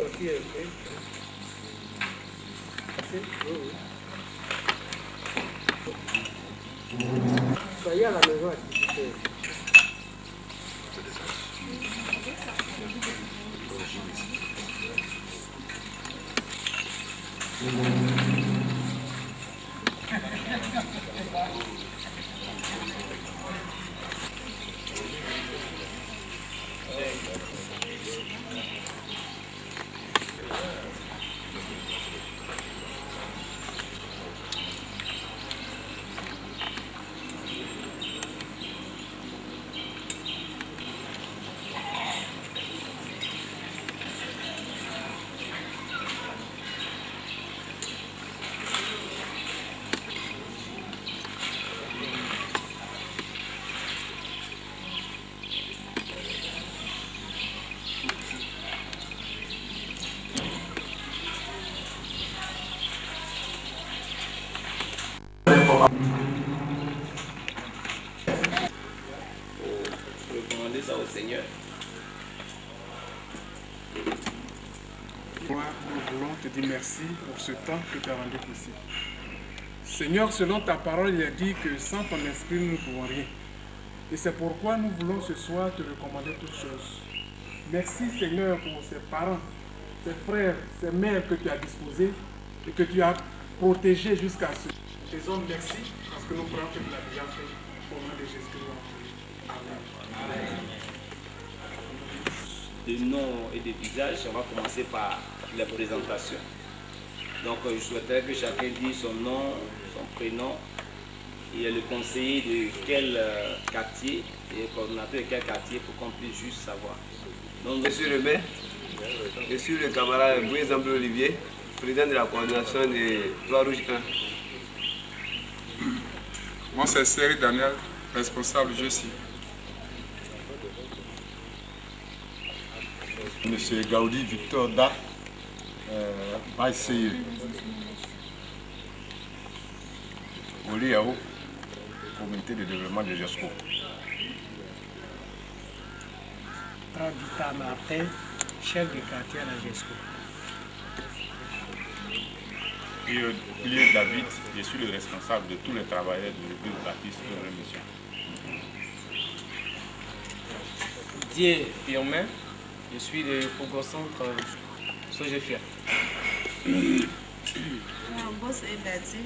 sortir un peu. Soyez à la maison à discuter. Recommander ça au Seigneur. Nous voulons te dire merci pour ce temps que tu as rendu possible. Seigneur, selon ta parole, il a dit que sans ton esprit, nous ne pouvons rien. Et c'est pourquoi nous voulons ce soir te recommander toutes choses. Merci Seigneur pour ces parents, ces frères, ces mères que tu as disposés et que tu as protégés jusqu'à ce. Je te dis merci parce que nous croyons que tu l'as déjà fait. Au nom de Jésus-Christ. Amen. De noms et de visages, on va commencer par la présentation. Donc je souhaiterais que chacun dise son nom, son prénom, et le conseiller de quel quartier et le coordonnateur de quel quartier pour qu'on puisse juste savoir. Donc, je suis le maire, je suis le camarade Boué-Zamblé Olivier, président de la coordination de Croix-Rouge 1. Moi c'est Seri Daniel, responsable GESI. Monsieur Gaudi Victor Da, Baïseye, Oliao, comité de développement de GESCO. Radita Martin, chef de quartier à la GESCO. Pilier David, je suis le responsable de tous les travailleurs de l'église baptiste de la mission. Dieu Firmin, je suis le Congo-Centre Sogefia. Boss Edati,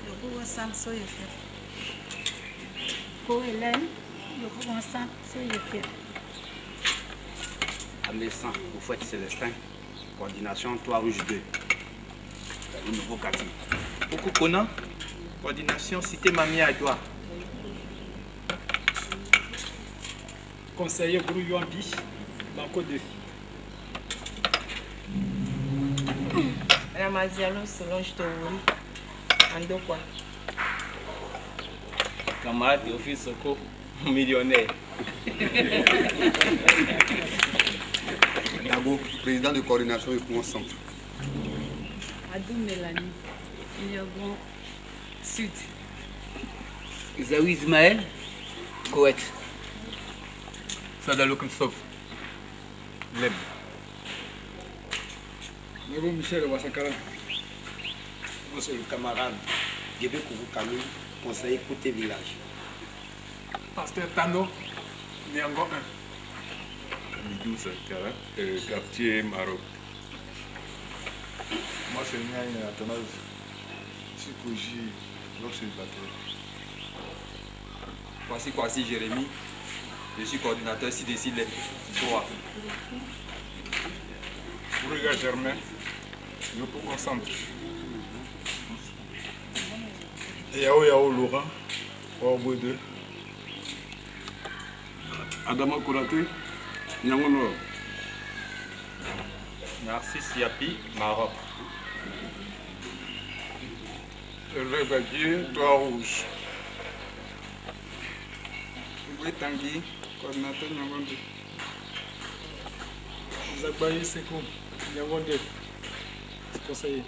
le Congo-Centre Sogefia. Hélène, le Congo-Centre Sogefia. Amessan, au fait Célestin, coordination 3 Rouge 2, le nouveau quartier. Okukona, coordination Cité Mamia à toi. Conseiller Grouillon-Bi, Banco 2. Ramazialo Solange Touri, Andokwa. Camarade Théophile Soko, millionnaire. Nago, président de coordination du Congo Centre. Adou Mélanie, Lyogon Sud. Isaoui Ismaël, Koweït. Sadalo Christophe, Lem. Nago Michel Wassakara. Moi c'est le camarade Gébé Kourou Kamil, conseiller côté village. Pasteur Tano, Niango 1. Midou Sakara, quartier Maroc. Moi c'est Niaï Athanase, je suis Koji, l'observateur. Kwasi Jérémy, je suis coordinateur CDC Lem. 3. Bourga Germain, le Congo Centre. Yao Laurent, Orbo 2. Adama Kouraté, Nyango Nord. Narcisse Yapi, Maroc. Hervé Bagier, 3 Rouge. Boué Tanguy, coordinateur Nyangonde. Zagbaye Sekou, Nyangonde, conseiller.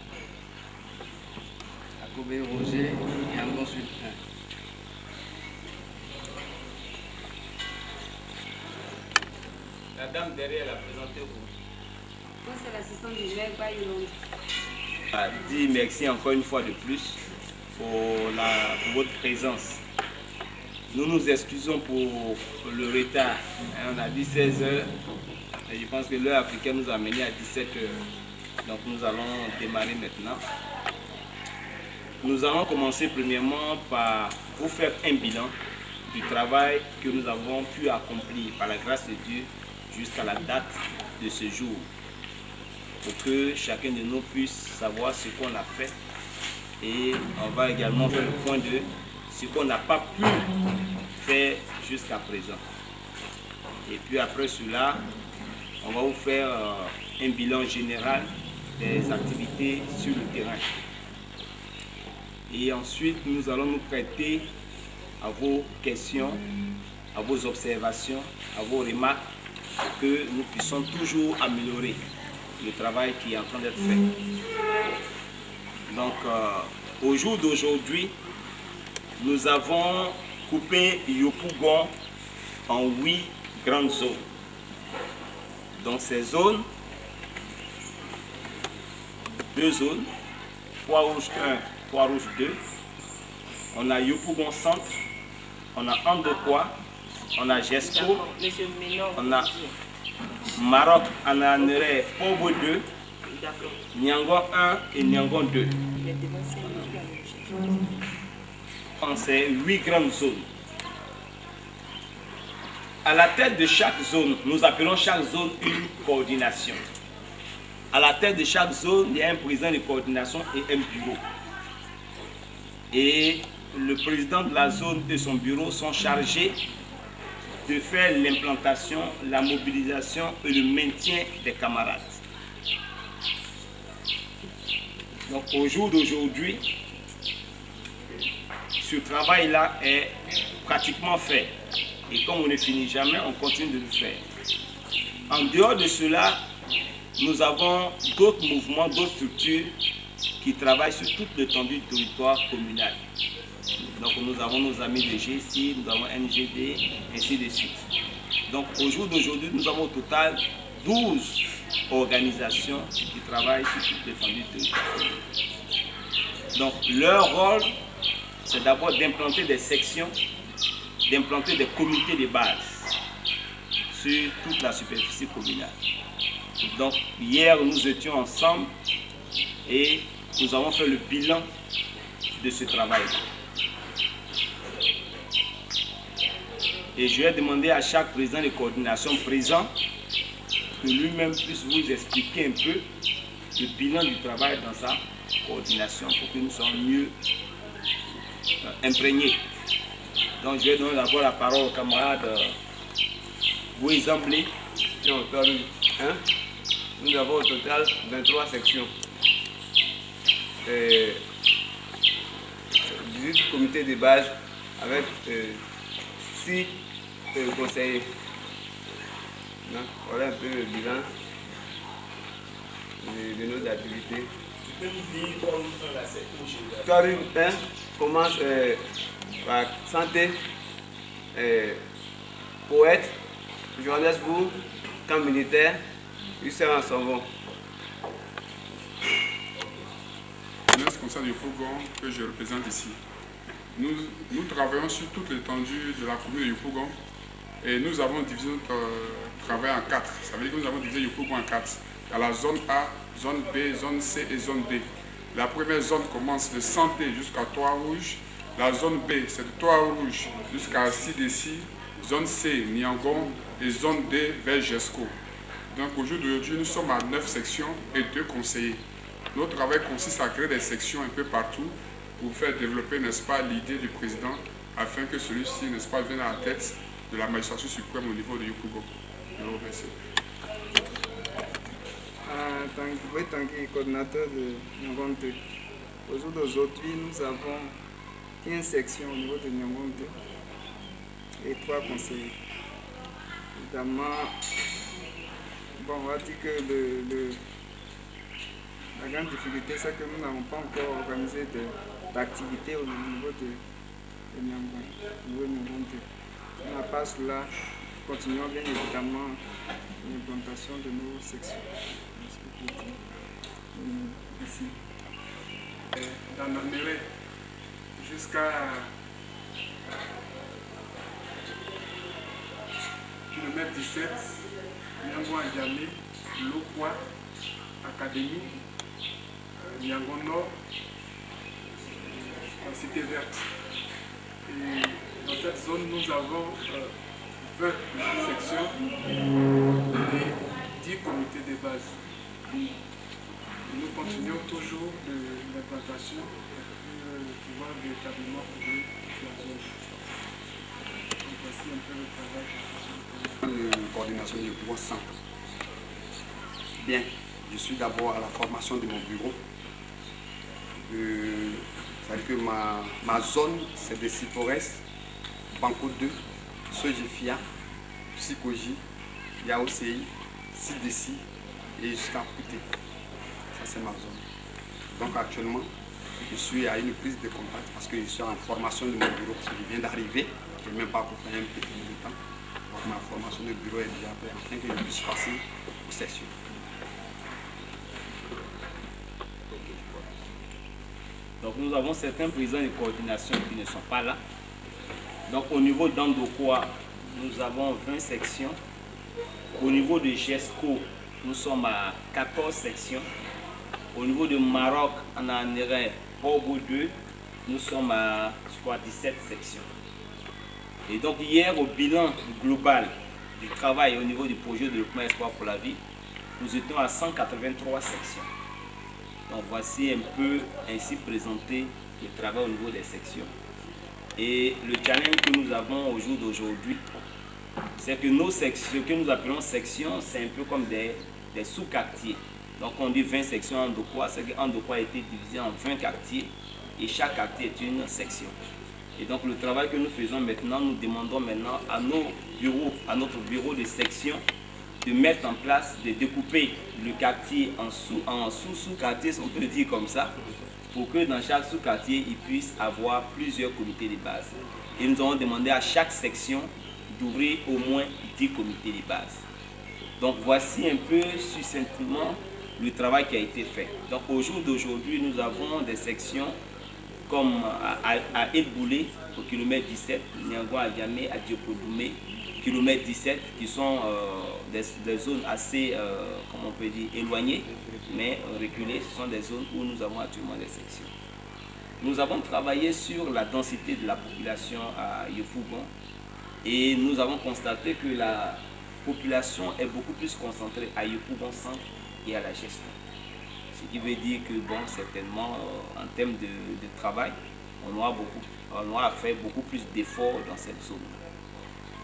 Akobé Roger, Yangon Sud 1. La dame derrière, elle a présenté vous. Moi, c'est l'assistant du maire Bayolong. Je dis merci encore une fois de plus pour votre présence. Nous nous excusons pour le retard. On a dit 16 h. Et je pense que l'heure africaine nous a amené à 17 h. Donc nous allons démarrer maintenant. Nous allons commencer premièrement par vous faire un bilan du travail que nous avons pu accomplir par la grâce de Dieu jusqu'à la date de ce jour, pour que chacun de nous puisse savoir ce qu'on a fait, et on va également faire le point de ce qu'on n'a pas pu faire jusqu'à présent. Et puis après cela, on va vous faire un bilan général des activités sur le terrain. Et ensuite, nous allons nous prêter à vos questions, à vos observations, à vos remarques, pour que nous puissions toujours améliorer le travail qui est en train d'être fait. Donc, au jour d'aujourd'hui, nous avons coupé Yopougon en 8 grandes zones. Dans ces zones, 2 zones, Poids-Rouge 1, Poids-Rouge 2, on a Yopougon Centre, on a Andokwa, on a Gesco, on a Maroc, on a Nere, Pobo 2, Nyangon 1 et Nyangon 2. En ces 8 grandes zones. À la tête de chaque zone, nous appelons chaque zone une coordination. À la tête de chaque zone, il y a un président de coordination et un bureau. Et le président de la zone et son bureau sont chargés de faire l'implantation, la mobilisation et le maintien des camarades. Donc au jour d'aujourd'hui, ce travail-là est pratiquement fait. Et comme on ne finit jamais, on continue de le faire. En dehors de cela, nous avons d'autres mouvements, d'autres structures qui travaillent sur toute l'étendue du territoire communal. Donc nous avons nos amis de GSI, nous avons NGD, ainsi de suite. Donc au jour d'aujourd'hui, nous avons au total 12 organisations qui travaillent sur toute l'étendue du territoire. Donc leur rôle, c'est d'abord d'implanter des sections, d'implanter des comités de base sur toute la superficie communale. Donc hier, nous étions ensemble et nous avons fait le bilan de ce travail. Et je vais demander à chaque président de coordination présent que lui-même puisse vous expliquer un peu le bilan du travail dans sa coordination pour que nous soyons mieux imprégnés. Donc je vais donner d'abord la parole au camarade Bouizamblé. Nous avons au total 23 sections. 18 comités de base avec 6 conseillers. Donc, voilà un peu le bilan de nos activités. Carré 1 commence par santé, poète, Johannesburg, camp militaire, Hussein en Savon. Le responsable du Yopougon que je représente ici. Nous travaillons sur toute l'étendue de la commune de Yopougon et nous avons divisé notre travail en 4. Ça veut dire que nous avons divisé Yopougon en 4. Il y a la zone A, zone B, zone C et zone D. La première zone commence de Santé jusqu'à Trois-Rouges. La zone B, c'est de Trois-Rouges jusqu'à Sidessi. Zone C, Nyangon et zone D vers Gesco. Donc au jour d'aujourd'hui, nous sommes à 9 sections et 2 conseillers. Notre travail consiste à créer des sections un peu partout pour faire développer, n'est-ce pas, l'idée du président afin que celui-ci, n'est-ce pas, vienne à la tête de la magistrature suprême au niveau de Yopougon. Je vous remercie. En tant que coordinateur de Nyangon 2, au jour d'aujourd'hui, nous avons 15 sections au niveau de Nyangon 2 et 3 conseillers. Évidemment, bon, on va dire que la grande difficulté, c'est que nous n'avons pas encore organisé d'activités au niveau de Nyangon 2. Mais à part cela, continuons bien évidemment l'implantation de nos sections. Merci. ici. Dans Naméré, jusqu'à kilomètre 17, Nyango Adjamé, Lokwa, Académie, Nyango Nord, la Cité Verte. Et dans cette zone, nous avons 20 sections et 10 comités de base. Nous continuons toujours de l'implantation pour pouvoir véritablement couvrir la zone. Donc voici un peu le travail. De coordination du bureau centre. Bien, je suis d'abord à la formation de mon bureau. C'est-à-dire que ma zone, c'est de Sipores, Banco 2, Sojefia, Psychogie, Yaosei, Sidesi et jusqu'à Pouté. Ça, c'est ma zone. Donc actuellement, je suis à une prise de contact parce que je suis en formation de mon bureau. Parce que je viens d'arriver, je n'ai même pas pour faire un petit peu de temps. Donc ma formation de bureau est déjà prête afin que je puisse passer aux sessions. Donc nous avons certains présidents de coordination qui ne sont pas là. Donc au niveau d'Andokoa, nous avons 20 sections. Au niveau de GESCO, nous sommes à 14 sections. Au niveau de Maroc, en Anéré, Borgo 2, nous sommes à, je crois, 17 sections. Et donc hier, au bilan global du travail au niveau du projet de développement Espoir pour la vie, nous étions à 183 sections. Donc voici un peu ainsi présenté le travail au niveau des sections. Et le challenge que nous avons au jour d'aujourd'hui, c'est que nos sections, ce que nous appelons sections, c'est un peu comme des sous-quartiers. Donc on dit 20 sections en Andokoa, c'est qu'Andokoa a été divisé en 20 quartiers et chaque quartier est une section. Et donc le travail que nous faisons maintenant, nous demandons maintenant à nos bureaux, à notre bureau de section, de mettre en place, de découper le quartier en sous-quartiers, si on peut le dire comme ça, pour que dans chaque sous-quartier, il puisse avoir plusieurs comités de base. Et nous avons demandé à chaque section d'ouvrir au moins 10 comités de base. Donc voici un peu succinctement le travail qui a été fait. Donc au jour d'aujourd'hui, nous avons des sections comme à Elboulé, au kilomètre 17, Nyango Adjamé, à Diopodoumé, kilomètre 17, qui sont des zones assez, comment on peut dire, éloignées, mais reculées. Ce sont des zones où nous avons actuellement des sections. Nous avons travaillé sur la densité de la population à Yopougon et nous avons constaté que la population est beaucoup plus concentrée à Yopougon centre et à la gestion. Ce qui veut dire que, bon, certainement, en termes de travail, on aura fait beaucoup plus d'efforts dans cette zone.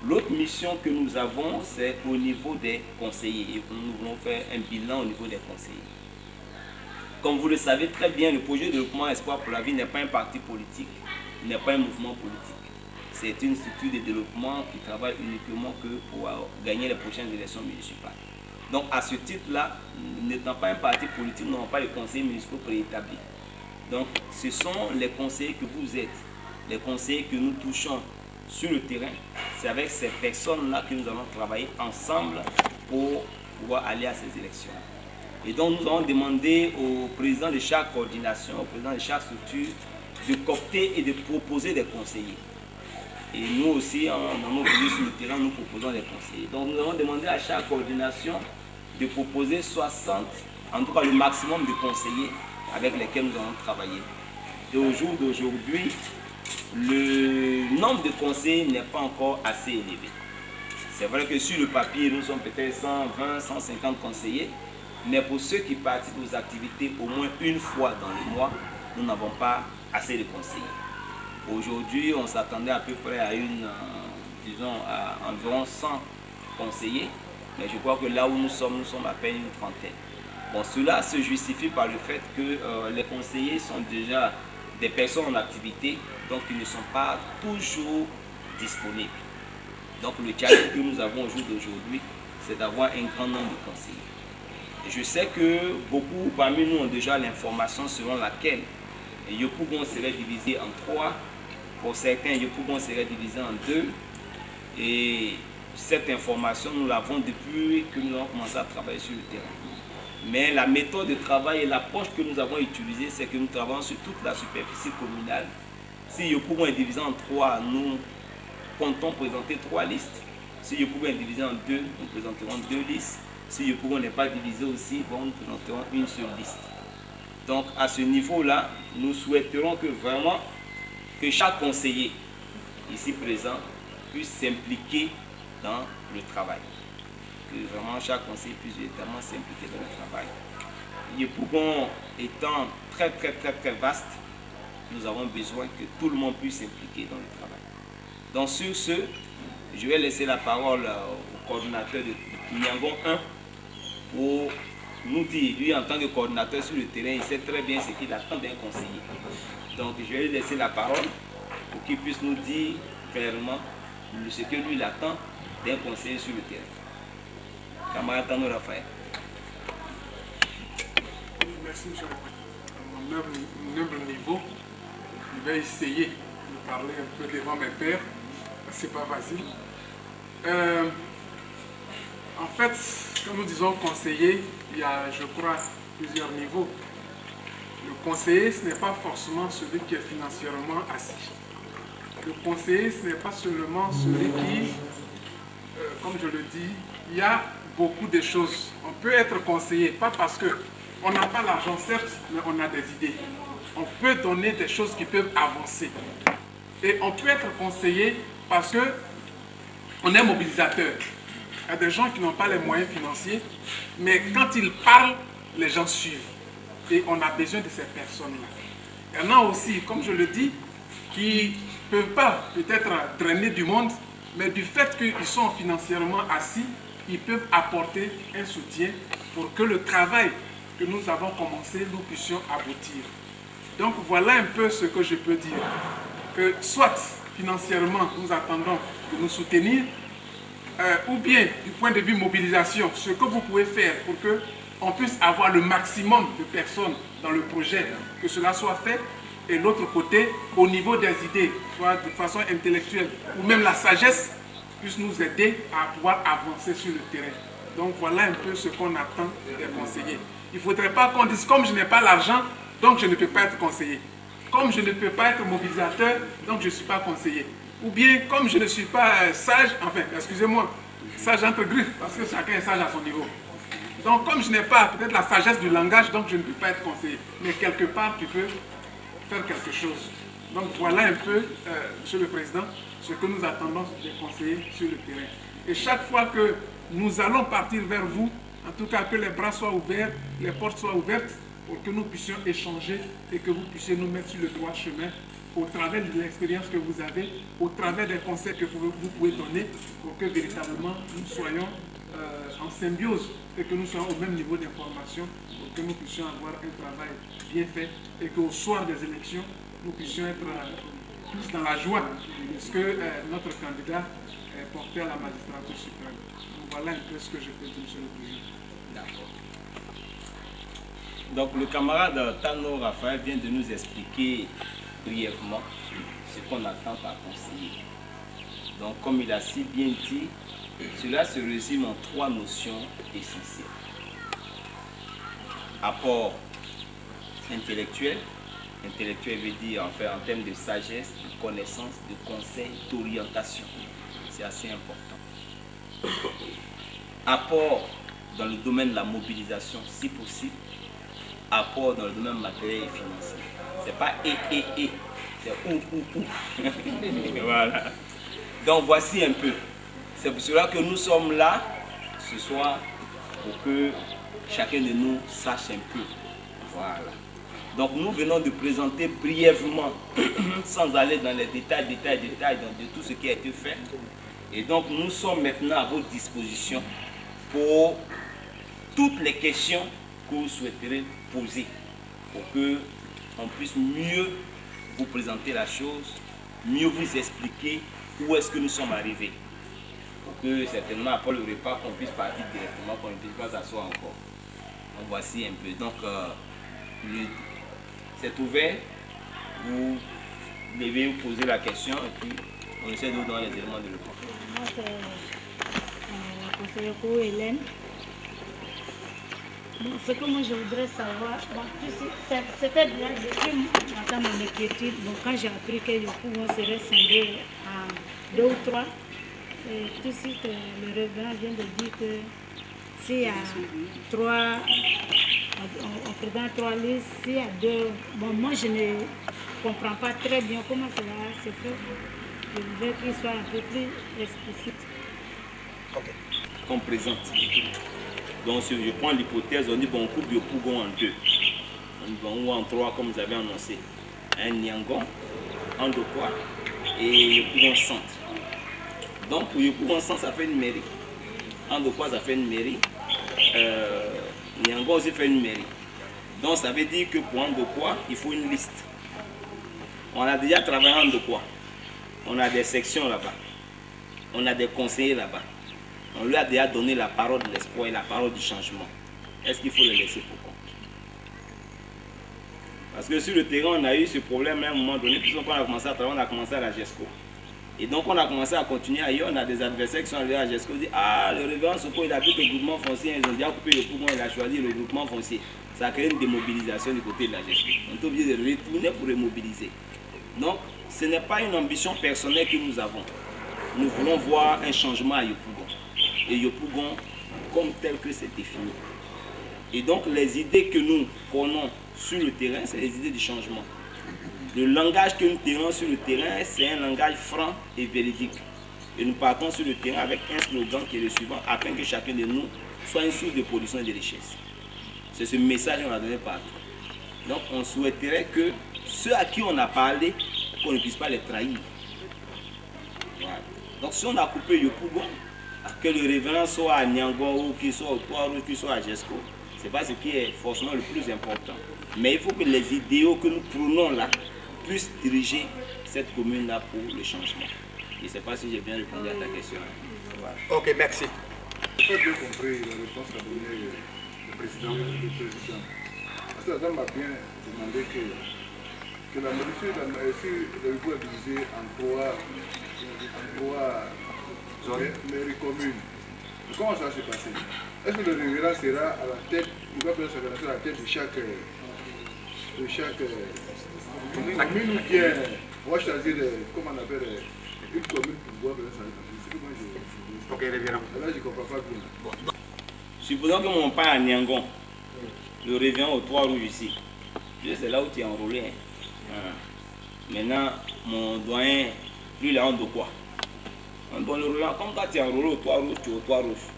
L'autre mission que nous avons, c'est au niveau des conseillers. Et nous voulons faire un bilan au niveau des conseillers. Comme vous le savez très bien, le projet de développement Espoir pour la vie n'est pas un parti politique, n'est pas un mouvement politique. C'est une structure de développement qui travaille uniquement que pour gagner les prochaines élections municipales. Donc à ce titre-là, n'étant pas un parti politique, nous n'avons pas de conseillers municipaux préétablis. Donc ce sont les conseillers que vous êtes, les conseillers que nous touchons sur le terrain. C'est avec ces personnes-là que nous allons travailler ensemble pour pouvoir aller à ces élections. Et donc nous avons demandé au président de chaque coordination, au président de chaque structure, de coopter et de proposer des conseillers. Et nous aussi, dans nos pays sur le terrain, nous proposons des conseillers. Donc nous avons demandé à chaque coordination de proposer 60, en tout cas le maximum de conseillers avec lesquels nous allons travailler. Et au jour d'aujourd'hui, le nombre de conseillers n'est pas encore assez élevé. C'est vrai que sur le papier, nous sommes peut-être 120, 150 conseillers, mais pour ceux qui participent aux activités au moins une fois dans le mois, nous n'avons pas assez de conseillers. Aujourd'hui, on s'attendait à peu près à à environ 100 conseillers, mais je crois que là où nous sommes à peine une trentaine. Bon, cela se justifie par le fait que les conseillers sont déjà des personnes en activité, donc ils ne sont pas toujours disponibles. Donc le challenge que nous avons au jour d'aujourd'hui, c'est d'avoir un grand nombre de conseillers. Et je sais que beaucoup parmi nous ont déjà l'information selon laquelle Yopougon serait divisé en 3, pour certains Yopougon serait divisé en 2, et cette information nous l'avons depuis que nous avons commencé à travailler sur le terrain. Mais la méthode de travail et l'approche que nous avons utilisée, c'est que nous travaillons sur toute la superficie communale. Si nous pouvons diviser en 3, nous comptons présenter 3 listes. Si nous pouvons diviser en 2, nous présenterons 2 listes. Si nous pouvons ne pas diviser aussi, bon, nous présenterons une seule liste. Donc à ce niveau-là, nous souhaiterons que vraiment que chaque conseiller ici présent puisse s'impliquer dans le travail. Que vraiment chaque conseiller puisse véritablement s'impliquer dans le travail. Les Yopougon étant très vaste, nous avons besoin que tout le monde puisse s'impliquer dans le travail. Donc sur ce, je vais laisser la parole au coordinateur de Niangon 1 pour nous dire, lui en tant que coordinateur sur le terrain, il sait très bien ce qu'il attend d'un conseiller. Donc je vais lui laisser la parole pour qu'il puisse nous dire clairement ce que lui il attend d'un conseiller sur le terrain. Camarade Tano Raphaël. Merci, monsieur le Président. À mon humble niveau, je vais essayer de parler un peu devant mes pairs. C'est pas facile. En fait, quand nous disons conseiller, il y a, je crois, plusieurs niveaux. Le conseiller, ce n'est pas forcément celui qui est financièrement assis. Le conseiller, ce n'est pas seulement celui qui, comme je le dis, il y a beaucoup de choses. On peut être conseiller, pas parce qu'on n'a pas l'argent, certes, mais on a des idées. On peut donner des choses qui peuvent avancer. Et on peut être conseiller parce qu'on est mobilisateur. Il y a des gens qui n'ont pas les moyens financiers, mais quand ils parlent, les gens suivent. Et on a besoin de ces personnes-là. Il y en a aussi, comme je le dis, qui ne peuvent pas peut-être drainer du monde, mais du fait qu'ils sont financièrement assis, ils peuvent apporter un soutien pour que le travail que nous avons commencé, nous puissions aboutir. Donc voilà un peu ce que je peux dire. Que soit financièrement, nous attendons de nous soutenir, ou bien du point de vue mobilisation, ce que vous pouvez faire pour qu'on puisse avoir le maximum de personnes dans le projet, que cela soit fait, et l'autre côté, au niveau des idées, soit de façon intellectuelle, ou même la sagesse, puisse nous aider à pouvoir avancer sur le terrain. Donc voilà un peu ce qu'on attend des conseillers. Il ne faudrait pas qu'on dise, comme je n'ai pas l'argent, donc je ne peux pas être conseiller. Comme je ne peux pas être mobilisateur, donc je ne suis pas conseiller. Ou bien, comme je ne suis pas sage, enfin, excusez-moi, sage entre griffes, parce que chacun est sage à son niveau. Donc, comme je n'ai pas peut-être la sagesse du langage, donc je ne peux pas être conseiller. Mais quelque part, tu peux faire quelque chose. Donc, voilà un peu, Monsieur le Président, ce que nous attendons des conseillers sur le terrain. Et chaque fois que nous allons partir vers vous, en tout cas que les bras soient ouverts, les portes soient ouvertes, pour que nous puissions échanger et que vous puissiez nous mettre sur le droit chemin au travers de l'expérience que vous avez, au travers des conseils que vous pouvez donner pour que véritablement nous soyons en symbiose et que nous soyons au même niveau d'information pour que nous puissions avoir un travail bien fait et qu'au soir des élections, nous puissions être tous dans la joie puisque notre candidat est porté à la magistrature suprême. Donc voilà un peu ce que je peux dire, Monsieur le Président. D'accord. Donc le camarade Tano Raphaël vient de nous expliquer brièvement ce qu'on attend par conseiller. Donc comme il a si bien dit, cela se résume en 3 notions essentielles. Apport intellectuel. Intellectuel veut dire en fait en termes de sagesse, de connaissance, de conseil, d'orientation. C'est assez important. Apport dans le domaine de la mobilisation si possible. Apport dans le domaine matériel et financier. C'est pas c'est ou. Voilà. Donc voici un peu. C'est pour cela que nous sommes là ce soir pour que chacun de nous sache un peu. Voilà. Donc nous venons de présenter brièvement, sans aller dans les détails de tout ce qui a été fait. Et donc nous sommes maintenant à votre disposition pour toutes les questions que vous souhaiterez poser pour qu'on puisse mieux vous présenter la chose, mieux vous expliquer où est-ce que nous sommes arrivés. Pour que certainement après le repas, qu'on puisse partir directement, qu'on ne puisse pas s'asseoir encore. Donc voici un peu. Donc c'est ouvert, vous devez vous poser la question et puis on essaie de vous donner les éléments de réponse. Moi c'est la conseillère Hélène. Bon, ce que moi je voudrais savoir, bon, c'était déjà depuis dans mon inquiétude, bon, quand j'ai appris que le pouvoir serait scindé en 2 ou 3, et tout de suite le révérend vient de dire que s'il y a 3, on présente 3 listes, s'il y a 2, bon, moi je ne comprends pas très bien comment cela se fait. Je voudrais qu'il soit un peu plus explicite. Okay. Qu'on présente. Donc si je prends l'hypothèse, on dit bon, on coupe Yopougon en 2. Ou en 3 comme vous avez annoncé. Un Niangon, un Ndokwa et Yopougon centre. Donc pour Yopougon centre, ça fait une mairie. En Ndokwa, ça fait une mairie. Niangon aussi fait une mairie. Donc ça veut dire que pour Ndokwa, il faut une liste. On a déjà travaillé en Ndokwa. On a des sections là-bas. On a des conseillers là-bas. On lui a déjà donné la parole de l'espoir et la parole du changement. Est-ce qu'il faut le laisser pour compte? Parce que sur le terrain, on a eu ce problème à un moment donné, puisqu'on a commencé à travailler, on a commencé à la GESCO. Et donc on a commencé à continuer ailleurs, on a des adversaires qui sont arrivés à la GESCO, dit ah, le révérend Soko, il a vu que le groupement foncier, ils ont déjà coupé le poumon, il a choisi le groupement foncier. Ça a créé une démobilisation du côté de la GESCO. On est obligé de retourner pour remobiliser. Donc ce n'est pas une ambition personnelle que nous avons. Nous voulons voir un changement à Yopougon. Et Yopougon comme tel que c'est défini. Et donc les idées que nous prenons sur le terrain, c'est les idées du changement. Le langage que nous tenons sur le terrain, c'est un langage franc et véridique. Et nous partons sur le terrain avec un slogan qui est le suivant, afin que chacun de nous soit une source de production et de richesse. C'est ce message qu'on a donné partout. Donc on souhaiterait que ceux à qui on a parlé, qu'on ne puisse pas les trahir. Voilà. Donc si on a coupé Yopougon, que le révérend soit à Niangon ou qu'il soit au Trois-Rouges, qu'il soit à GESCO, ce n'est pas ce qui est forcément le plus important. Mais il faut que les idéaux que nous prenons là puissent diriger cette commune-là pour le changement. Je ne sais pas si j'ai bien répondu à ta question. Voilà. Ok, merci. Je n'ai pas bien compris la réponse qu'a donnée le président. Parce que la dame m'a bien demandé que la modifier, si le Ribou est divisé en 3 mairies communes. Comment ça s'est passé? Est-ce que le révérend sera à la tête, il va faire sa à la tête de chaque commune ou bien on va choisir, comment on appelle, une commune pour voir ça? C'est que moi je... Ok, révérend. Là je ne comprends pas bien. Supposons que mon père à Niangon, le révérend au Trois-Rouges ici, c'est là où tu es enrôlé. Hein. Maintenant, mon doyen, lui il est en Ndokwa. Bon, comme quand tu es enrôlé au Trois-Rouges, tu es au Trois-Rouges.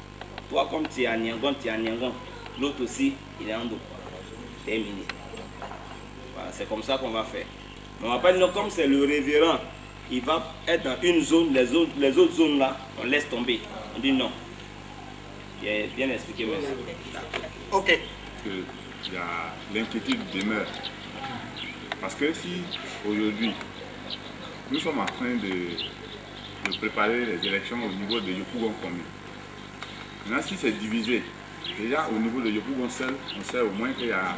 Toi, comme tu es à Niangon, tu es à Niangon. L'autre aussi, il est en Ndokwa. Terminé. Voilà, c'est comme ça qu'on va faire. Mais on va pas dire, comme c'est le révérend, il va être dans une zone, les autres zones là, on laisse tomber. On dit non. J'ai bien expliqué, monsieur. Ok. L'inquiétude demeure. Parce que si aujourd'hui, nous sommes en train de préparer les élections au niveau de Yopougon commune. Maintenant, si c'est divisé, déjà au niveau de Yopougon seul, on sait au moins qu'il y a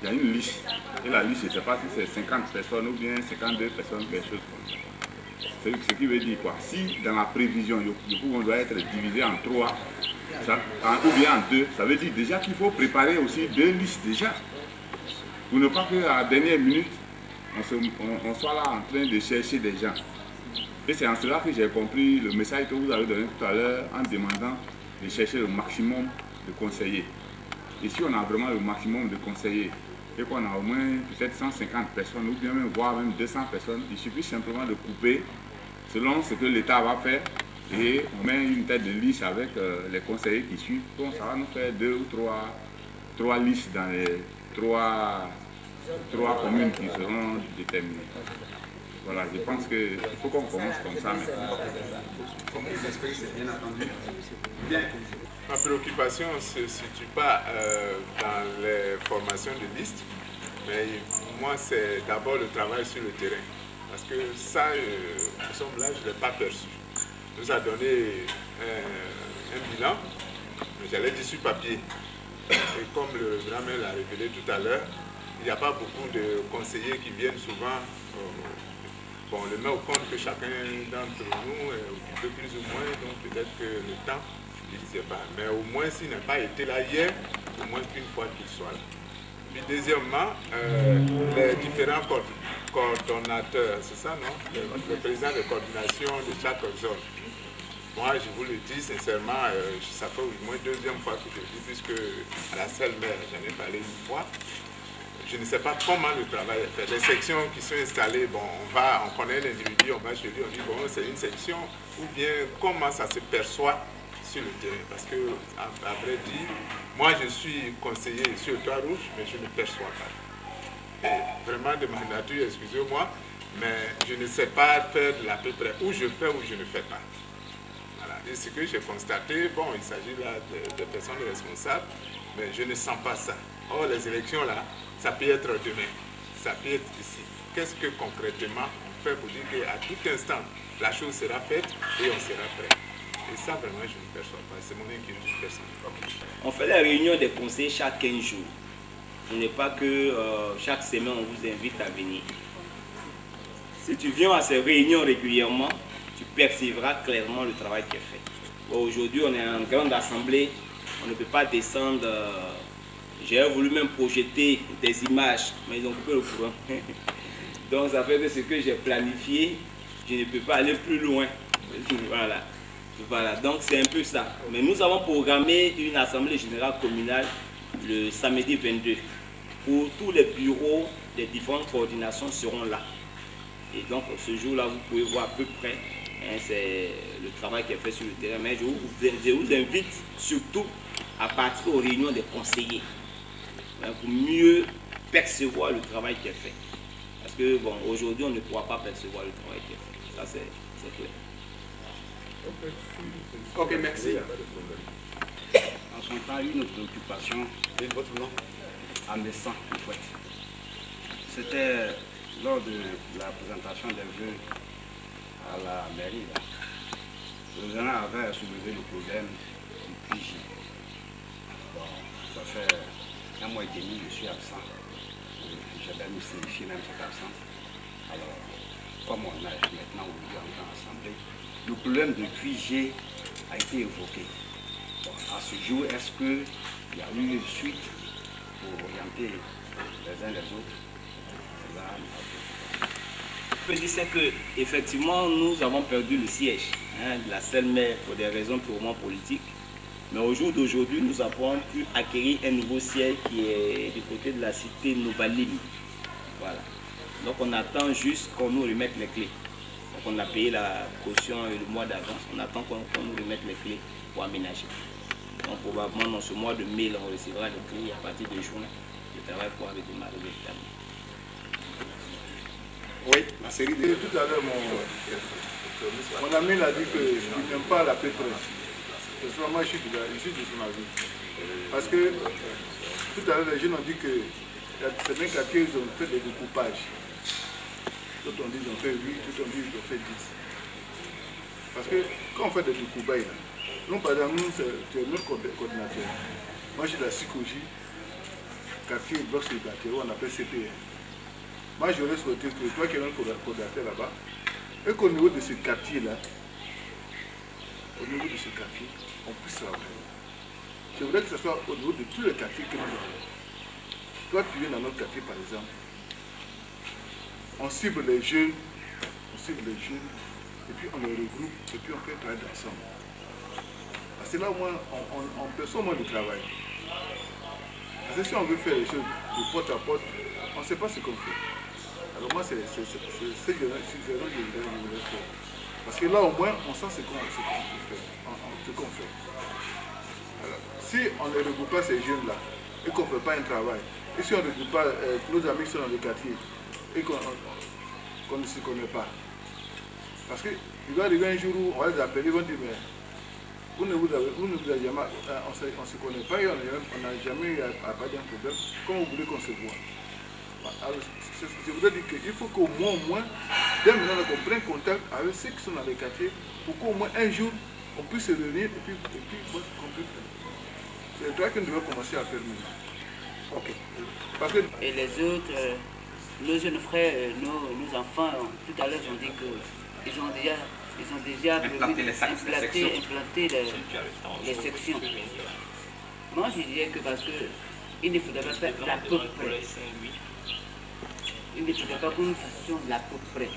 une liste. Et la liste, je ne sais pas si c'est 50 personnes ou bien 52 personnes, quelque chose comme ça. Ce qui veut dire quoi? Si dans la prévision, Yopougon doit être divisé en 3, ou bien en 2, ça veut dire déjà qu'il faut préparer aussi 2 listes déjà. Pour ne pas qu'à la dernière minute, on soit là en train de chercher des gens. Et c'est en cela que j'ai compris le message que vous avez donné tout à l'heure en demandant de chercher le maximum de conseillers. Et si on a vraiment le maximum de conseillers et qu'on a au moins peut-être 150 personnes ou bien même, voire même 200 personnes, il suffit simplement de couper selon ce que l'État va faire et on met une tête de liste avec les conseillers qui suivent. Donc ça va nous faire 2 ou 3 listes dans les 3 communes qui seront déterminées. Voilà, je pense qu'il faut qu'on commence comme ça maintenant. Ma préoccupation ne se situe pas dans les formations de liste, mais moi c'est d'abord le travail sur le terrain. Parce que ça, nous sommes là, je ne l'ai pas perçu. On nous a donné un bilan, mais j'allais dire sur papier. Et comme le grand-mère l'a révélé tout à l'heure, il n'y a pas beaucoup de conseillers qui viennent souvent. Bon, on le met au compte que chacun d'entre nous est occupé plus ou moins, donc peut-être que le temps, je ne sais pas. Mais au moins, s'il n'a pas été là hier, au moins une fois qu'il soit là. Puis deuxièmement, les différents coordonnateurs, c'est ça, non? Le président de coordination de chaque zone. Moi, je vous le dis sincèrement, ça fait au moins deuxième fois que je le dis, puisque à la seule mère, j'en ai parlé une fois. Je ne sais pas comment le travail est fait. Les sections qui sont installées, bon, on connaît l'individu, on va chez lui, on dit, bon, c'est une section, ou bien comment ça se perçoit sur le terrain. Parce que, à vrai dire, moi, je suis conseiller sur Trois-Rouges, mais je ne perçois pas. Et vraiment, de ma nature, excusez-moi, mais je ne sais pas faire de l'à peu près, où je fais ou je ne fais pas. Voilà. Et ce que j'ai constaté, bon, il s'agit là de personnes responsables, mais je ne sens pas ça. Or, les élections là, ça peut être demain, ça peut être ici. Qu'est-ce que concrètement on fait pour dire qu'à tout instant, la chose sera faite et on sera prêt? Et ça, vraiment, je ne perçois pas. C'est mon inquiétude personnelle. On fait la réunion des conseillers chaque 15 jours. Ce n'est pas que chaque semaine, on vous invite à venir. Si tu viens à ces réunions régulièrement, tu percevras clairement le travail qui est fait. Bon, aujourd'hui, on est en grande assemblée. On ne peut pas descendre. J'ai voulu même projeter des images, mais ils ont coupé le courant. Donc ça fait que ce que j'ai planifié, je ne peux pas aller plus loin. Voilà. Donc c'est un peu ça. Mais nous avons programmé une assemblée générale communale le samedi 22, où tous les bureaux des différentes coordinations seront là. Et donc ce jour-là, vous pouvez voir à peu près, hein, c'est le travail qui est fait sur le terrain. Mais je vous invite surtout à participer aux réunions des conseillers, pour mieux percevoir le travail qui est fait. Parce que, bon, aujourd'hui, on ne pourra pas percevoir le travail qui est fait. Ça, c'est clair. Ok, merci. En son temps, une préoccupation, votre nom, à Messan, en fait. C'était lors de la présentation des vœux à la mairie, là. Le président avait soulevé le problème du QG. Bon, ça fait un mois et demi, je suis absent. J'avais me signifié même cette absence. Alors, comme on a maintenant aujourd'hui en assemblée, le problème de QG a été évoqué. Bon, à ce jour, est-ce qu'il y a eu une suite pour orienter les uns les autres? Je peux dire c'est que effectivement nous avons perdu le siège, hein, de la Seine-Mère pour des raisons purement politiques. Mais au jour d'aujourd'hui, nous avons pu acquérir un nouveau siège qui est du côté de la cité Novaline. Voilà. Donc on attend juste qu'on nous remette les clés. Donc on a payé la caution le mois d'avance. On attend qu'on nous remette les clés pour aménager. Donc probablement dans ce mois de mai, on recevra les clés à partir de juin. Le travail pourra redémarrer véritablement. Oui, la série de... Tout à l'heure, mon ami l'a dit qu'il n'aime pas la pétrole. Moi, je suis de son avis. Parce que tout à l'heure, les jeunes ont dit que certains quartiers, ils ont fait des découpages. D'autres ont dit qu'ils ont fait 8, d'autres ont dit qu'ils ont fait 10. Parce que quand on fait des découpages, nous, par exemple, nous, c'est notre coordinateur. Moi, j'ai la psychologie, quartier bloc célibataire, on appelle CPR. Moi, j'aurais souhaité que toi qui es notre coordinateur là-bas, et qu'au niveau de ce quartier-là, on puisse travailler. Je voudrais que ce soit au niveau de tous les quartiers que nous avons. Toi, tu viens dans notre quartier, par exemple. On cible les jeunes, et puis on les regroupe, et puis on fait travailler ensemble. Parce que là, au moins, on perçoit moins de travail. Parce que si on veut faire les choses de porte à porte, on ne sait pas ce qu'on fait. Alors moi, c'est ce que je voulais faire. Parce que là, au moins, on sent ce qu'on fait. Alors, si on ne regroupe pas ces jeunes-là, et qu'on ne fait pas un travail, et si on ne regroupe pas nos amis qui sont dans le quartier, et qu'on ne se connaît pas, parce qu'il va arriver un jour où on va les appeler, ils vont dire, mais vous ne vous avez jamais, on ne se connaît pas et on n'a jamais eu à parler d'un problème, comment vous voulez qu'on se voit? Alors, je voudrais dire qu'il faut qu'au moins, dès maintenant, on prenne contact avec ceux qui sont dans les quartiers pour qu'au moins un jour, on puisse se réunir et puis qu'on puisse faire. C'est le travail que nous devons commencer à faire maintenant. Ok. Parce que... Et les autres, nos jeunes frères, nos enfants, tout à l'heure, ils ont dit qu'ils ont déjà implanté les sections. Moi, je dirais que parce que il ne faudrait pas faire la peu près. Il ne faudrait pas que nous fassions la peu près.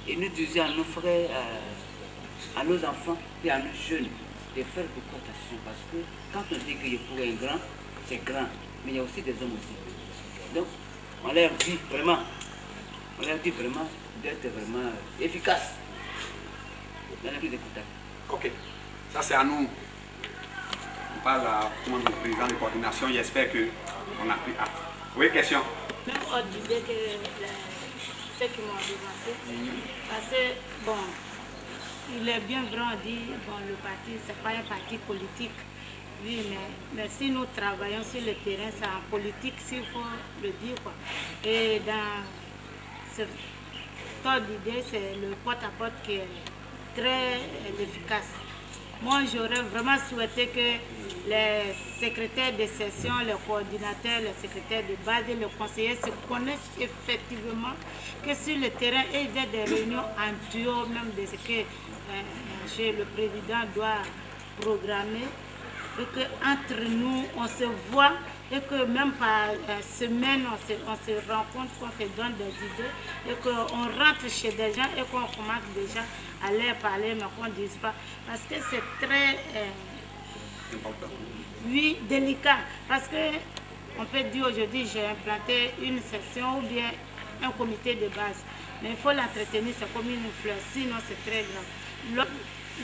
Et nous disions à nos frères, à nos enfants et à nos jeunes de faire beaucoup attention. Parce que quand on dit qu'il est pour un grand, c'est grand. Mais il y a aussi des hommes aussi. Donc, on leur dit vraiment d'être vraiment efficace dans la prise de contact. Ok, ça c'est à nous. On parle à le président de coordination, j'espère qu'on a pris acte. Oui, question. Même au disait que ceux qui m'ont devancé, parce que, bon, il est bien vrai, on dit, bon, le parti, c'est pas un parti politique. Oui, mais si nous travaillons sur le terrain, c'est en politique, s'il faut le dire, quoi. Et dans ce temps d'idée, c'est le porte-à-porte qui est très efficace. Moi, j'aurais vraiment souhaité que les secrétaires de session, les coordinateurs, les secrétaires de base et les conseillers se connaissent effectivement, que sur le terrain, ils aient des réunions en duo, même de ce que le président doit programmer, et qu'entre nous, on se voit, et que même par semaine, on se rencontre, qu'on se donne des idées, et qu'on rentre chez des gens et qu'on commence déjà à leur parler, mais qu'on ne dise pas. Parce que c'est très oui, délicat. Parce que on peut dire aujourd'hui, j'ai implanté une session ou bien un comité de base. Mais il faut l'entretenir, c'est comme une fleur, sinon c'est très grave.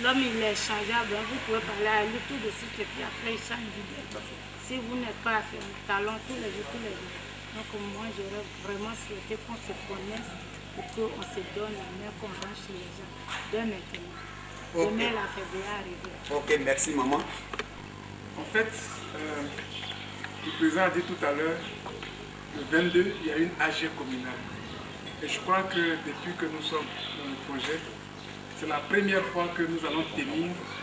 L'homme, il est changeable, vous pouvez parler à lui tout de suite et puis après, il change d'idée. Si vous n'êtes pas à faire un talon tous les jours. Donc moi, j'aurais vraiment souhaité qu'on se connaisse et qu'on se donne la main, qu'on range les gens. Dès maintenant. Demain, la fête va arriver. Ok, merci maman. En fait, le président a dit tout à l'heure, le 22, il y a une AG communale. Et je crois que depuis que nous sommes dans le projet, c'est la première fois que nous allons tenir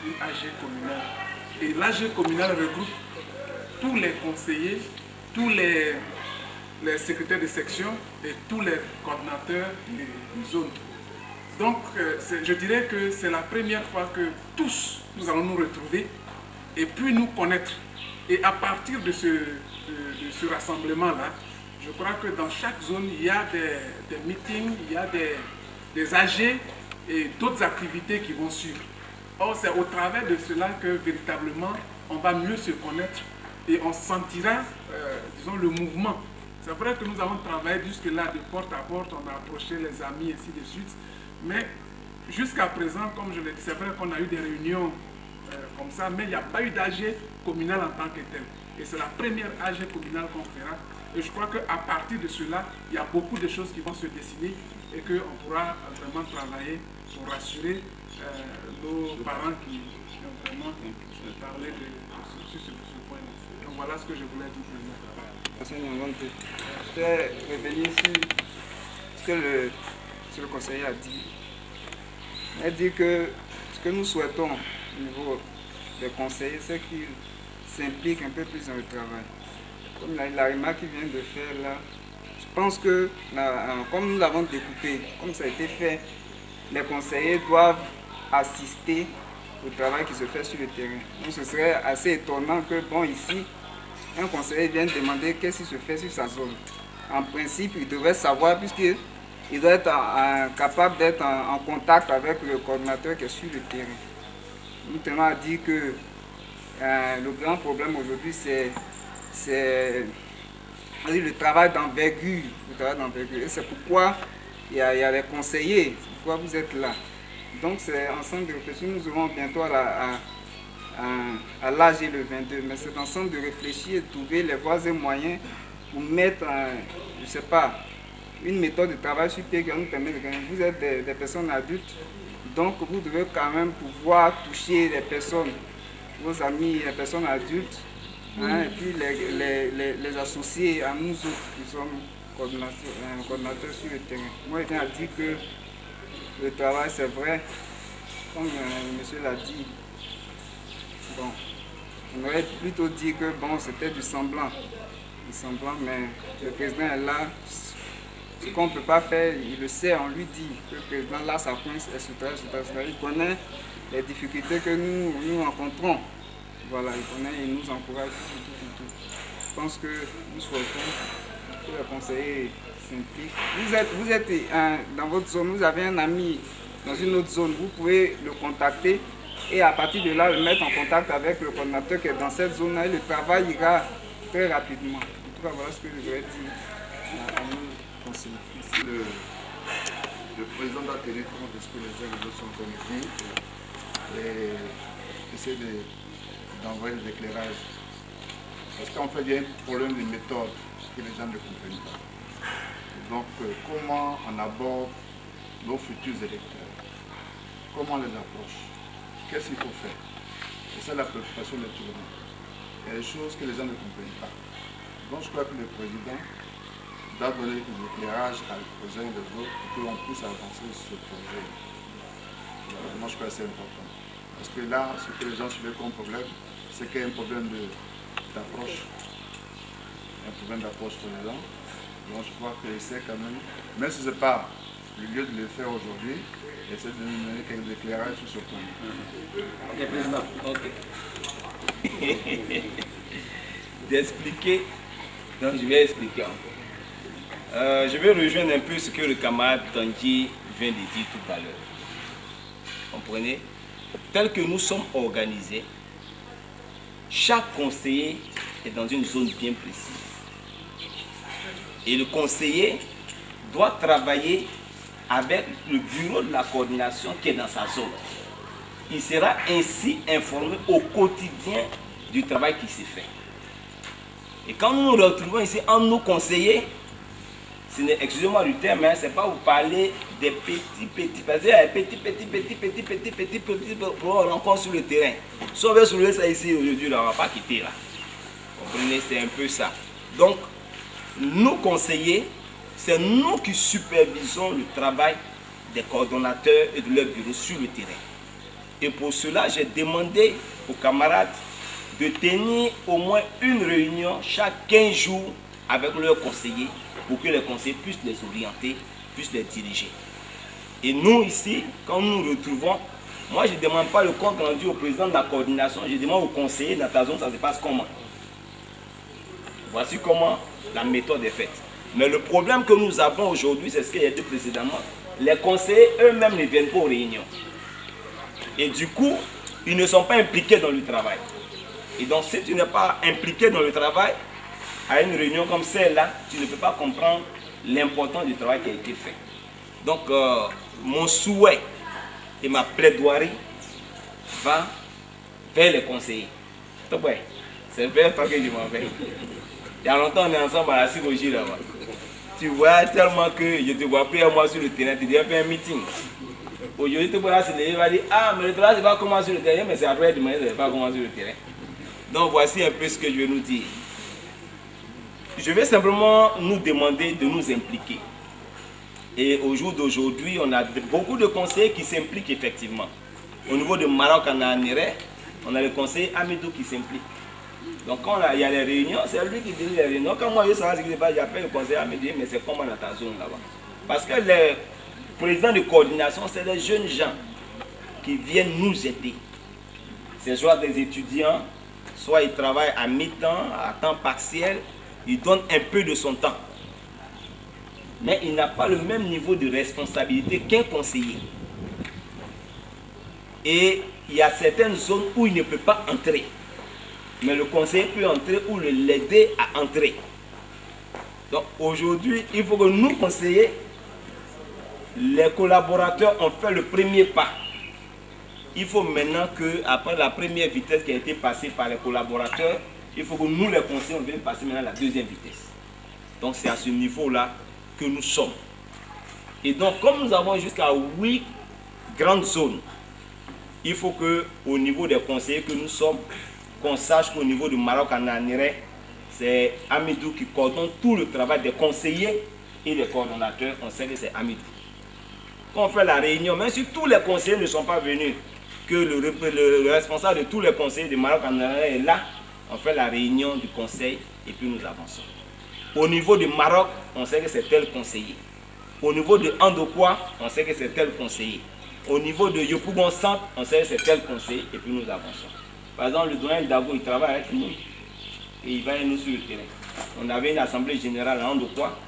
une AG communale. Et l'AG communale regroupe tous les conseillers, tous les secrétaires de section et tous les coordinateurs des zones. Donc, je dirais que c'est la première fois que tous, nous allons nous retrouver et puis nous connaître. Et à partir de ce rassemblement-là, je crois que dans chaque zone, il y a des meetings, il y a des AG et d'autres activités qui vont suivre. Or, c'est au travers de cela que véritablement, on va mieux se connaître et on sentira, disons, le mouvement. C'est vrai que nous avons travaillé jusque-là de porte à porte, on a approché les amis, ainsi de suite. Mais jusqu'à présent, comme je l'ai dit, c'est vrai qu'on a eu des réunions comme ça, mais il n'y a pas eu d'AG communal en tant que tel. Et c'est la première AG communale qu'on fera. Et je crois qu'à partir de cela, il y a beaucoup de choses qui vont se dessiner et qu'on pourra vraiment travailler pour rassurer nos parents qui ont vraiment parlé sur ce point-là. Donc voilà ce que je voulais dire. Je vais revenir sur ce que le conseiller a dit. Il a dit que ce que nous souhaitons au niveau des conseillers, c'est qu'ils s'impliquent un peu plus dans le travail. Comme la remarque qu'il vient de faire là, je pense que, comme nous l'avons découpé, comme ça a été fait, les conseillers doivent assister au travail qui se fait sur le terrain. Donc ce serait assez étonnant que, bon, ici, un conseiller vienne demander qu'est-ce qui se fait sur sa zone. En principe, il devrait savoir, puisqu'il doit être capable d'être en contact avec le coordinateur qui est sur le terrain. Nous tenons à dire que le grand problème aujourd'hui, c'est le travail d'envergure. Et c'est pourquoi il y a les conseillers, c'est pourquoi vous êtes là. Donc c'est ensemble de réfléchir, nous aurons bientôt à l'AG le 22, mais c'est ensemble de réfléchir et de trouver les voies et moyens pour mettre, je ne sais pas, une méthode de travail sur pied qui va nous permettre de gagner. Vous êtes des personnes adultes, donc vous devez quand même pouvoir toucher les personnes, vos amis, les personnes adultes, hein, et puis les associer à nous autres qui sommes coordinateurs sur le terrain. Moi, je viens à dire que le travail, c'est vrai, comme monsieur l'a dit. Bon, on aurait plutôt dit que bon, c'était du semblant, mais le président est là. Ce qu'on ne peut pas faire, il le sait, on lui dit que le président là, ça coince, il connaît les difficultés que nous rencontrons. Voilà, il nous encourage tout. Je pense que nous souhaitons que le conseiller s'implique. Vous êtes dans votre zone, vous avez un ami dans une autre zone, vous pouvez le contacter et à partir de là, le mettre en contact avec le coordinateur qui est dans cette zone-là et le travail ira très rapidement. En tout cas, voilà ce que je voudrais dire à nos conseillers. Le président doit tenir compte de ce que les uns et les autres sont commis et essayer d'envoyer des éclairages. Parce qu'en fait, il y a un problème de méthode que les gens ne comprennent pas. Donc, comment on aborde nos futurs électeurs? Comment on les approche? Qu'est-ce qu'il faut faire? Et c'est la préoccupation de tout le monde. Il y a des choses que les gens ne comprennent pas. Donc, je crois que le président doit donner des éclairages aux uns et aux autres pour qu'on puisse avancer sur ce projet. Moi, je crois que c'est important. Parce que là, ce que les gens soulèvent comme problème, c'est qu'il y a un problème d'approche. Un problème d'approche pour les gens. Donc, je crois que c'est quand même si ce n'est pas le lieu de le faire aujourd'hui, essayer de nous donner quelques éclairages sur ce point. Ok, président. Ok. D'expliquer, donc je vais expliquer encore. Je vais rejoindre un peu ce que le camarade Tanguy vient de dire tout à l'heure. Comprenez? Tel que nous sommes organisés, chaque conseiller est dans une zone bien précise. Et le conseiller doit travailler avec le bureau de la coordination qui est dans sa zone. Il sera ainsi informé au quotidien du travail qui s'est fait. Et quand nous nous retrouvons ici en nous conseillers, excusez-moi du terme, ce n'est pas vous parler des petits, parce qu'il y a des petits rencontres sur le terrain. Si on veut soulever ça ici aujourd'hui, on ne va pas quitter là. Vous comprenez, c'est un peu ça. Donc, nous conseillers, c'est nous qui supervisons le travail des coordonnateurs et de leur bureau sur le terrain. Et pour cela, j'ai demandé aux camarades de tenir au moins une réunion chaque 15 jours avec leurs conseillers pour que les conseillers puissent les orienter, puissent les diriger. Et nous ici, quand nous nous retrouvons, moi je ne demande pas le compte rendu au président de la coordination, je demande au conseiller dans ta zone, ça se passe comment. Voici comment la méthode est faite. Mais le problème que nous avons aujourd'hui, c'est ce qu'il y a dit précédemment. Les conseillers eux-mêmes ne viennent pas aux réunions. Et du coup, ils ne sont pas impliqués dans le travail. Et donc, si tu n'es pas impliqué dans le travail, à une réunion comme celle-là, tu ne peux pas comprendre l'importance du travail qui a été fait. Donc, mon souhait et ma plaidoirie va vers les conseillers. C'est vers toi que je m'en vais. Il y a longtemps, on est ensemble à la chirurgie là-bas. Tu vois tellement que je te vois plus à moi sur le terrain, tu viens faire un meeting. Aujourd'hui, tu pourras se lever et va dire, ah, mais le travail, c'est pas comment sur le terrain, mais c'est après demain, c'est pas comment sur le terrain. Donc, voici un peu ce que je vais nous dire. Je vais simplement nous demander de nous impliquer. Et au jour d'aujourd'hui, on a beaucoup de conseillers qui s'impliquent effectivement. Au niveau de Maroc en Anéré, on a le conseiller Amidou qui s'implique. Donc quand il y a les réunions, c'est lui qui dirige les réunions. Quand moi je sais ce qui se passe, j'appelle le conseiller Amidou, mais c'est comment dans ta zone là-bas. Parce que les présidents de coordination, c'est des jeunes gens qui viennent nous aider. C'est soit des étudiants, soit ils travaillent à mi-temps, à temps partiel, ils donnent un peu de son temps. Mais il n'a pas le même niveau de responsabilité qu'un conseiller. Et il y a certaines zones où il ne peut pas entrer. Mais le conseiller peut entrer ou l'aider à entrer. Donc aujourd'hui, il faut que nous, conseillers, les collaborateurs ont fait le premier pas. Il faut maintenant qu'après la première vitesse qui a été passée par les collaborateurs, il faut que nous, les conseillers, on vienne passer maintenant à la deuxième vitesse. Donc c'est à ce niveau-là que nous sommes. Et donc, comme nous avons jusqu'à 8 grandes zones, il faut qu'au niveau des conseillers que nous sommes, qu'on sache qu'au niveau du Maroc en Anéré, c'est Amidou qui coordonne tout le travail des conseillers et des coordonnateurs. On sait que c'est Amidou. Quand on fait la réunion, même si tous les conseillers ne sont pas venus, que le responsable de tous les conseillers du Maroc en Anéré est là, on fait la réunion du conseil et puis nous avançons. Au niveau du Maroc, on sait que c'est tel conseiller. Au niveau de Andokwa, on sait que c'est tel conseiller. Au niveau de Yopougon Centre, on sait que c'est tel conseiller et puis nous avançons. Par exemple, le doyen Dago, il travaille avec nous et il va avec nous sur le terrain. On avait une assemblée générale à Andokwa.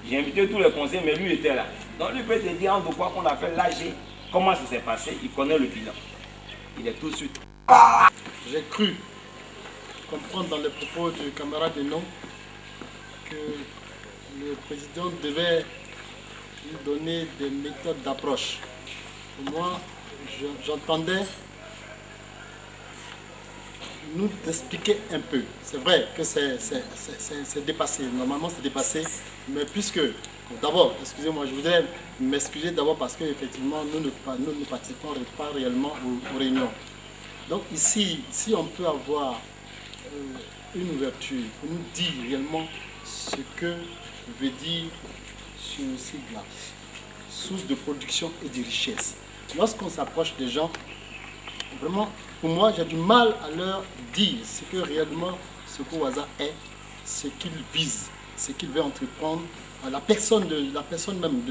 J'ai invité tous les conseillers, mais lui il était là. Donc lui peut te dire en Andokwa qu'on a fait l'AG, comment ça s'est passé, il connaît le bilan. Il est tout de suite. J'ai cru comprendre dans les propos du camarade Denon que le président devait lui donner des méthodes d'approche. Moi, j'entendais nous expliquer un peu. C'est vrai que c'est dépassé, normalement c'est dépassé, mais puisque, d'abord, excusez-moi, je voudrais m'excuser d'abord parce qu'effectivement nous ne participons pas réellement aux réunions. Donc ici, si on peut avoir une ouverture pour nous dire réellement ce que veut dire sur le sigle-là, source de production et de richesse. Lorsqu'on s'approche des gens, vraiment, pour moi, j'ai du mal à leur dire ce que réellement ce Kowaza est, ce qu'il vise, ce qu'il veut entreprendre, la personne même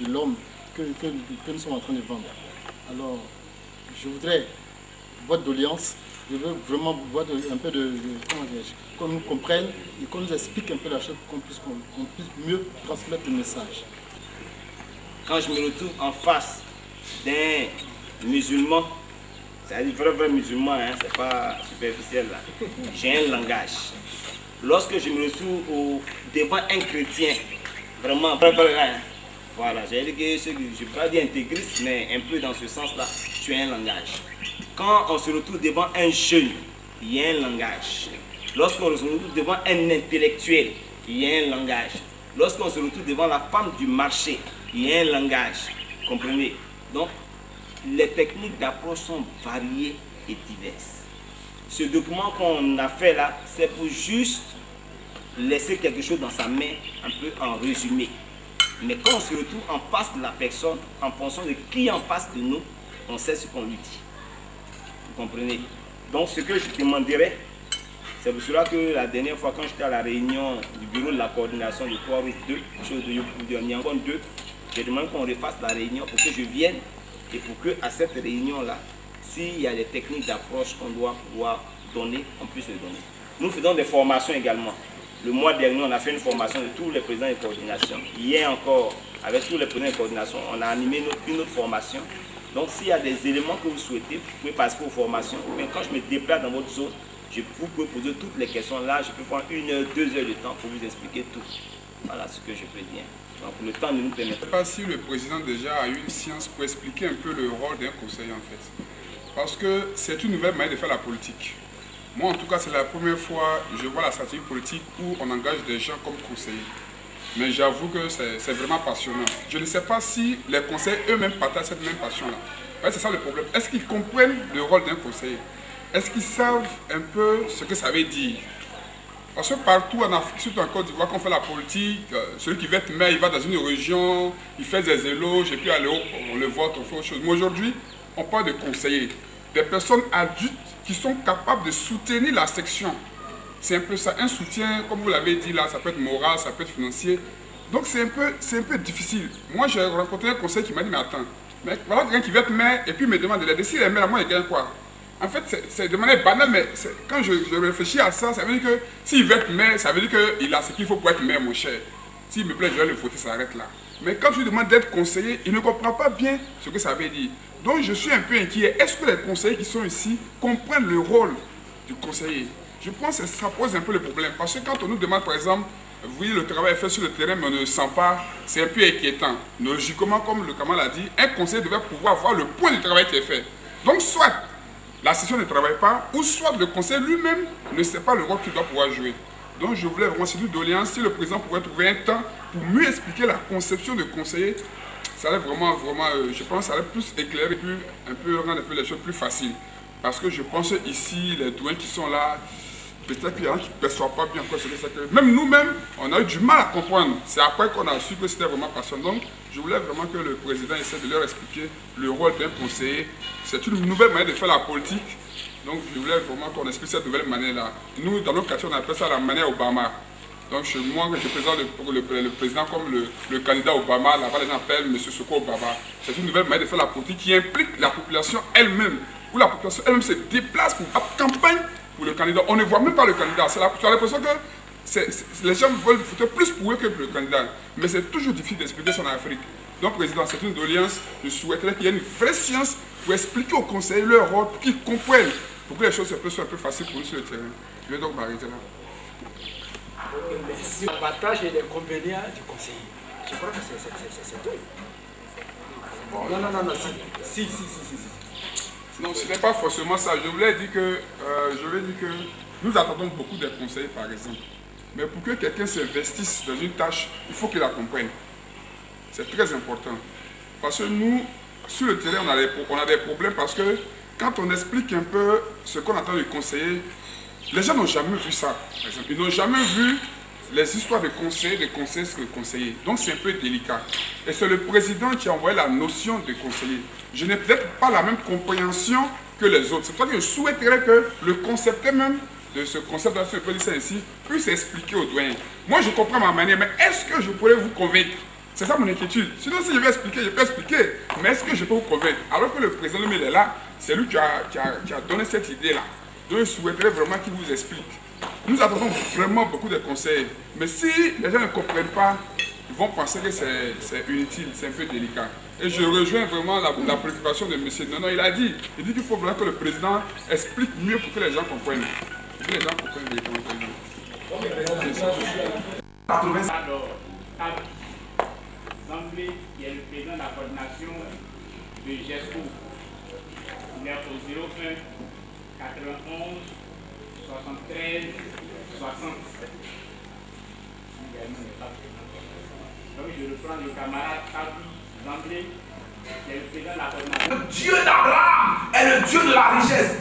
de l'homme que nous sommes en train de vendre. Alors, je voudrais votre doléance, je veux vraiment un peu qu'on nous comprenne et qu'on nous explique un peu la chose, qu'on puisse mieux transmettre le message. Quand je me retrouve en face d'un musulman, c'est-à-dire vrai musulman, hein, c'est pas superficiel là, j'ai un langage. Lorsque je me retrouve devant un chrétien, vraiment vrai, voilà, j'ai dit que je ne vais pas dire intégriste, mais un peu dans ce sens-là, tu as un langage. Quand on se retrouve devant un jeune, il y a un langage. Lorsqu'on se retrouve devant un intellectuel, il y a un langage. Lorsqu'on se retrouve devant la femme du marché, il y a un langage. Comprenez? Donc, les techniques d'approche sont variées et diverses. Ce document qu'on a fait là, c'est pour juste laisser quelque chose dans sa main, un peu en résumé. Mais quand on se retrouve en face de la personne, en fonction de qui est en face de nous, on sait ce qu'on lui dit. Vous comprenez? Donc ce que je demanderais, c'est pour cela que la dernière fois quand j'étais à la réunion du bureau de la coordination de 3 routes 2, chose de Nyangon 2, j'ai demandé qu'on refasse la réunion pour que je vienne et pour qu'à cette réunion-là, s'il y a des techniques d'approche qu'on doit pouvoir donner, on puisse les donner. Nous faisons des formations également. Le mois dernier, on a fait une formation de tous les présidents de coordination. Hier encore, avec tous les présidents de coordination, on a animé une autre formation. Donc s'il y a des éléments que vous souhaitez, vous pouvez passer aux formations. Mais quand je me déplace dans votre zone, vous pouvez poser toutes les questions. Là, je peux prendre 1 heure, 2 heures de temps pour vous expliquer tout. Voilà ce que je peux dire. Donc le temps ne nous permet pas. Je ne sais pas si le président déjà a eu une science pour expliquer un peu le rôle d'un conseiller en fait. Parce que c'est une nouvelle manière de faire la politique. Moi en tout cas c'est la première fois que je vois la stratégie politique où on engage des gens comme conseillers. Mais j'avoue que c'est vraiment passionnant. Je ne sais pas si les conseillers eux-mêmes partagent cette même passion-là. Ouais, c'est ça le problème. Est-ce qu'ils comprennent le rôle d'un conseiller? Est-ce qu'ils savent un peu ce que ça veut dire? Parce que partout en Afrique, surtout en Côte d'Ivoire, quand on fait la politique, celui qui veut être maire, il va dans une région, il fait des éloges, et puis aller on le vote, on fait autre chose. Mais aujourd'hui, on parle de conseillers, des personnes adultes qui sont capables de soutenir la section. C'est un peu ça, un soutien, comme vous l'avez dit là, ça peut être moral, ça peut être financier. Donc c'est un peu difficile. Moi j'ai rencontré un conseiller qui m'a dit, mais attends, mais voilà quelqu'un qui veut être maire et puis me demande de l'aider. S'il est maire, moi il gagne quoi? En fait c'est de manière banale, mais quand je réfléchis à ça, ça veut dire que s'il veut être maire, ça veut dire qu'il a ce qu'il faut pour être maire, mon cher. S'il me plaît, je vais le voter, ça s'arrête là. Mais quand je lui demande d'être conseiller, il ne comprend pas bien ce que ça veut dire. Donc je suis un peu inquiet. Est-ce que les conseillers qui sont ici comprennent le rôle du conseiller? Je pense que ça pose un peu le problème. Parce que quand on nous demande par exemple, vous voyez le travail est fait sur le terrain mais on ne le sent pas, c'est un peu inquiétant. Logiquement, comme le camarade l'a dit, un conseiller devait pouvoir voir le point du travail qui est fait. Donc soit la session ne travaille pas, ou soit le conseiller lui-même ne sait pas le rôle qu'il doit pouvoir jouer. Donc je voulais vraiment, c'est une doléance, si le président pourrait trouver un temps pour mieux expliquer la conception de conseiller, ça allait vraiment, je pense, ça allait plus éclairer et puis un peu rendre un peu les choses plus faciles. Parce que je pense ici, les douanes qui sont là, peut-être qu'il y en a qui ne perçoivent pas bien quoi ce que c'est que... Même nous-mêmes, on a eu du mal à comprendre. C'est après qu'on a su que c'était vraiment passionnant. Donc, je voulais vraiment que le président essaie de leur expliquer le rôle d'un conseiller. C'est une nouvelle manière de faire la politique. Donc, je voulais vraiment qu'on explique cette nouvelle manière-là. Nous, dans nos quartiers, on appelle ça la manière Obama. Donc, chez moi, je présente le président comme le candidat Obama. Là-bas, les gens appellent M. Soko Obama. C'est une nouvelle manière de faire la politique qui implique la population elle-même. où la population elle-même se déplace pour campagne pour le candidat. On ne voit même pas le candidat. Tu as l'impression que les gens veulent voter plus pour eux que pour le candidat. Mais c'est toujours difficile d'expliquer ça en Afrique. Donc, Président, c'est une doléance. Je souhaiterais qu'il y ait une vraie science pour expliquer aux conseillers leur rôle, pour qu'ils comprennent, pour que les choses soient un peu faciles pour eux sur le terrain. Je vais donc m'arrêter là. Les avantages et les inconvénients du conseiller. Je crois que c'est tout. Non, si. Non, ce n'est pas forcément ça. Je voulais dire que nous attendons beaucoup des conseillers, par exemple. Mais pour que quelqu'un s'investisse dans une tâche, il faut qu'il la comprenne. C'est très important. Parce que nous, sur le terrain, on a des problèmes parce que quand on explique un peu ce qu'on attend du conseiller, les gens n'ont jamais vu ça. Par exemple, ils n'ont jamais vu les histoires de conseillers sur le conseiller. Donc c'est un peu délicat. Et c'est le président qui a envoyé la notion de conseiller. Je n'ai peut-être pas la même compréhension que les autres. C'est pour ça que je souhaiterais que le concept même de ce concept, je peux dire ça ici, puisse expliquer aux doyens. Moi je comprends ma manière, mais est-ce que je pourrais vous convaincre? C'est ça mon inquiétude. Sinon si je vais expliquer, je peux expliquer. Mais est-ce que je peux vous convaincre? Alors que le président lui est là, c'est lui qui a donné cette idée-là. Donc je souhaiterais vraiment qu'il vous explique. Nous attendons vraiment beaucoup de conseils. Mais si les gens ne comprennent pas, ils vont penser que c'est inutile, c'est un peu délicat. Et je rejoins vraiment la préoccupation de M. Non, il a dit qu'il faut vraiment que le président explique mieux pour que les gens comprennent. Pour que les gens comprennent Zamblé, qui est le président de la coordination de GESCO. Il est au 01 91 73 60. Donc je reprends le camarade Abdi Zamblé, qui est le président de la coordination. Le Dieu d'Abraham est le Dieu de la richesse.